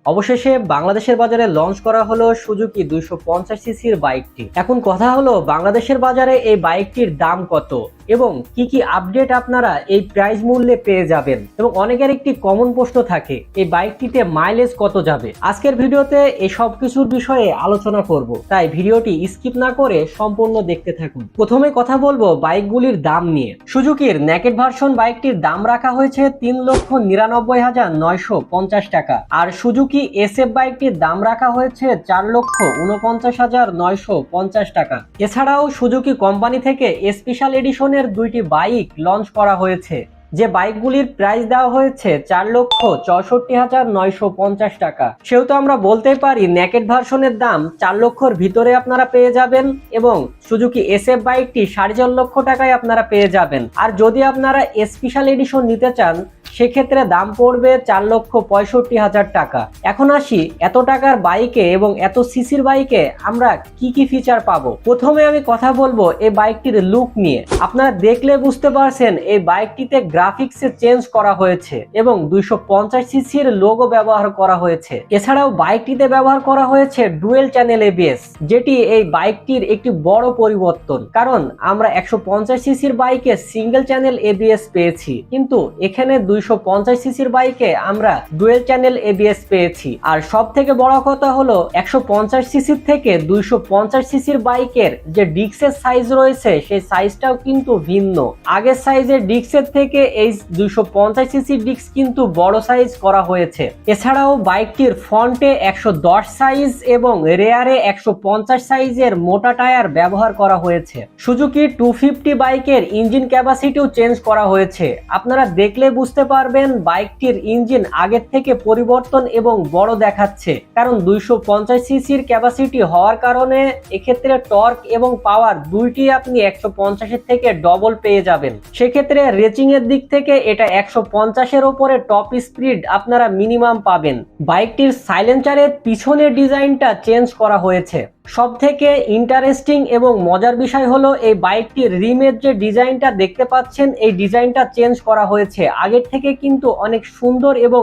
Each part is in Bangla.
অবশেষে বাংলাদেশের বাজারে লঞ্চ করা হলো সুজুকি 250 সিসির বাইকটি। এখন কথা হলো বাংলাদেশের বাজারে এই বাইকটির দাম কত এবং কি কি আপডেট আপনারা এই প্রাইস মূল্যে পেয়ে যাবেন, এবং অনেকের একটি কমন প্রশ্ন থাকে এই বাইকটিতে মাইলেজ কত যাবে। আজকের ভিডিওতে এই সব কিছুর বিষয়ে আলোচনা করব, তাই ভিডিওটি স্কিপ না করে সম্পূর্ণ দেখতে থাকুন। প্রথমে কথা বলবো বাইকগুলির দাম নিয়ে। সুজুকির নেকেড ভার্সন বাইকটির দাম রাখা হয়েছে 3,99,950 টাকা, আর সুজুকি এসএফ বাইকটির দাম রাখা হয়েছে 4,49,950 টাকা। এছাড়াও সুজুকি কোম্পানি থেকে স্পেশাল এডিশনের দুইটি বাইক লঞ্চ করা হয়েছে, যে বাইকগুলির প্রাইস দেওয়া হয়েছে 4,64,950 টাকা। সেহেতু আমরা বলতে পারি নেকেড ভার্সনের দাম 4 লক্ষর ভিতরে আপনারা পেয়ে যাবেন, এবং সুজুকি এসএফ বাইকটি 4.5 লক্ষ টাকায় আপনারা পেয়ে যাবেন। আর যদি আপনারা স্পেশাল এডিশন নিতে চান সেক্ষেত্রে দাম পড়বে 4,65,000 টাকা। এখন আসি এত টাকার বাইকে এবং এত সিসির বাইকে আমরা কি কি ফিচার পাবো। প্রথমে আমি কথা বলবো এই বাইকটির লুক নিয়ে। আপনারা দেখলে বুঝতে পারছেন এই বাইকটিতে গ্রাফিক্সে চেঞ্জ করা হয়েছে এবং 250 সিসির লোগো ব্যবহার করা হয়েছে। এছাড়াও বাইকটিতে ব্যবহার করা হয়েছে ডুয়েল চ্যানেল এবিএস, যেটি এই বাইকটির একটি বড় পরিবর্তন, কারণ আমরা 150 সিসির বাইকে সিঙ্গেল চ্যানেল এবিএস পেয়েছি, কিন্তু এখানে 250 সিসির বাইকে আমরা ডুয়েল চ্যানেল এবিএস পেয়েছি। আর সব থেকে বড় কথা হলো 150 সিসির থেকে 250 সিসির বাইকের যে ডিস্কের সাইজ রয়েছে সেই সাইজটাও কিন্তু ভিন্ন। আগের সাইজের ডিস্কের থেকে এই 250 সিসির ডিস্ক কিন্তু বড় সাইজ করা হয়েছে। এছাড়াও বাইকটির ফ্রন্টে 110 সাইজ এবং রেয়ারে 150 সাইজের মোটা টায়ার ব্যবহার করা হয়েছে। সুজুকি 250 বাইকের ইঞ্জিন ক্যাপাসিটিও চেঞ্জ করা হয়েছে। আপনারা দেখলে বুঝতে পারবেন বাইকটির ইঞ্জিন আগের থেকে পরিবর্তন এবং বড় দেখাচ্ছে, কারণ 250 সিসির ক্যাপাসিটি হওয়ার কারণে এক্ষেত্রে টর্ক এবং পাওয়ার দুইটি আপনি 150 এর থেকে ডবল পেয়ে যাবেন। সেক্ষেত্রে রেচিং এর দিক থেকে এটা 150 এর উপরে টপ স্পিড আপনারা মিনিমাম পাবেন। বাইকটির সাইলেন্সারের পিছনের ডিজাইনটা চেঞ্জ করা হয়েছে। সব থেকে ইন্টারেস্টিং এবং মজার বিষয় হলো এই বাইকটির রিমের যে ডিজাইনটা দেখতে পাচ্ছেন, এই ডিজাইনটা চেঞ্জ করা হয়েছে। আগের থেকে কিন্তু অনেক সুন্দর এবং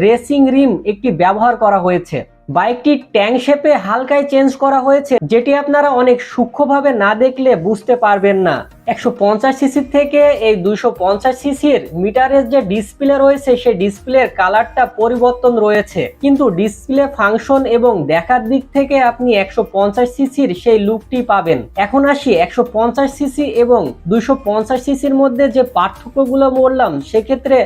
রেসিং রিম একটি ব্যবহার করা হয়েছে। বাইকটি ট্যাঙ্ক শেপে হালকায় চেঞ্জ করা হয়েছে, যেটি আপনারা অনেক সূক্ষ্মভাবে না দেখলে বুঝতে পারবেন না। 150 সিসির থেকে এই 250 সিসির মিটারের যে ডিসপ্লে রয়েছে সেই ডিসপ্লের কালারটা পরিবর্তন রয়েছে, কিন্তু ডিসপ্লে ফাংশন এবং দেখার দিক থেকে আপনি 150 সিসির সেই লুকটি পাবেন। এখন আসি 150 সিসি এবং 250 সিসির মধ্যে যে পার্থক্যগুলো বললাম সেক্ষেত্রে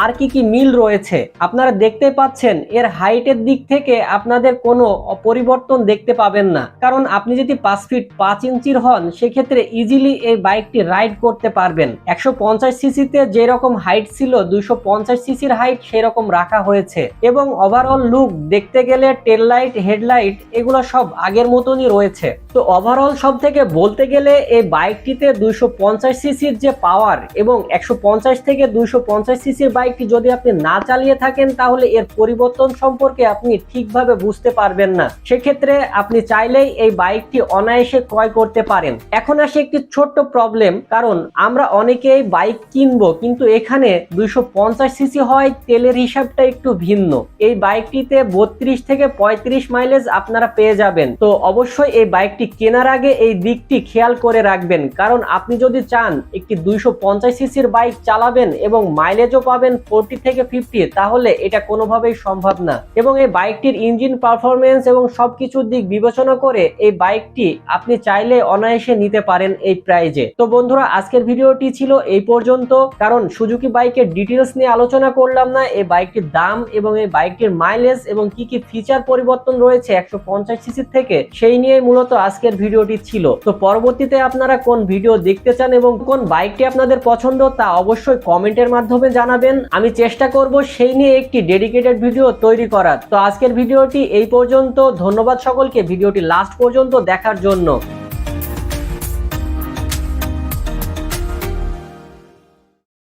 আর কি কি মিল রয়েছে। আপনারা দেখতে পাচ্ছেন এর হাইটের দিক থেকে আপনাদের কোনো পরিবর্তন দেখতে পাবেন না, কারণ আপনি যদি 5 ফিট 5 ইঞ্চির হন সেক্ষেত্রে ইজিলি এই বাইকটি রাইড করতে পারবেন। 150 সিসিতে যেরকম হাইট ছিল 250 সিসির হাইট সেরকম রাখা হয়েছে, এবং ওভারঅল লুক দেখতে গেলে টেল লাইট হেডলাইট এগুলো সব আগের মতনই রয়েছে। তো ওভারঅল সব থেকে বলতে গেলে এই বাইকটিতে 250 সিসির যে পাওয়ার এবং 150 থেকে 250 সিসির বাইকটি যদি আপনি না চালিয়ে থাকেন তাহলে এর পরিবর্তন সম্পর্কে আপনি ঠিকভাবে বুঝতে পারবেন না। সেক্ষেত্রে আপনি চাইলেই এই বাইকটি অনায়াসে ক্রয় করতে পারেন। এখন আসে একটি ছোট্ট প্রবলেম, কারণ আমরা অনেকেই বাইক কিনবো কিন্তু এখানে 250 সিসি হয়, তেলের হিসাবটা একটু ভিন্ন। এই বাইকটিতে 32 থেকে 35 মাইলেজ আপনারা পেয়ে যাবেন। তো অবশ্যই এই বাইকটি কেনার আগে এই দিকটি খেয়াল করে রাখবেন, কারণ আপনি যদি চান একটি 250 সিসির বাইক চালাবেন এবং মাইলেজও পাবেন 40 থেকে 50, তাহলে এটা কোনোভাবেই সম্ভব না। এবং এই বাইকটির ইঞ্জিন পারফরমেন্স এবং সবকিছুর দিক বিবেচনা করে এই বাইকটি আপনি চাইলে অনায়াসে নিতে পারেন এই প্রাইজে। তো বন্ধুরা, আজকের ভিডিওটি ছিল এই পর্যন্ত, কারণ সুজুকি বাইকের ডিটেলস নিয়ে আলোচনা করলাম না, এই বাইকটির দাম এবং এই বাইকটির মাইলেজ এবং কি কি ফিচার পরিবর্তন রয়েছে 150 সিসি থেকে, সেই নিয়ে মূলত আজকের ভিডিওটি ছিল। তো পরবর্তীতে আপনারা কোন ভিডিও দেখতে চান এবং কোন বাইকটি আপনাদের পছন্দ তা অবশ্যই কমেন্টের মাধ্যমে জানাবেন। আমি চেষ্টা করব সেই নিয়ে একটি ডেডিকেটেড ভিডিও তৈরি করার। তো আজকের ভিডিওটি এই পর্যন্ত। ধন্যবাদ সকলকে ভিডিওটি লাস্ট পর্যন্ত দেখার জন্য।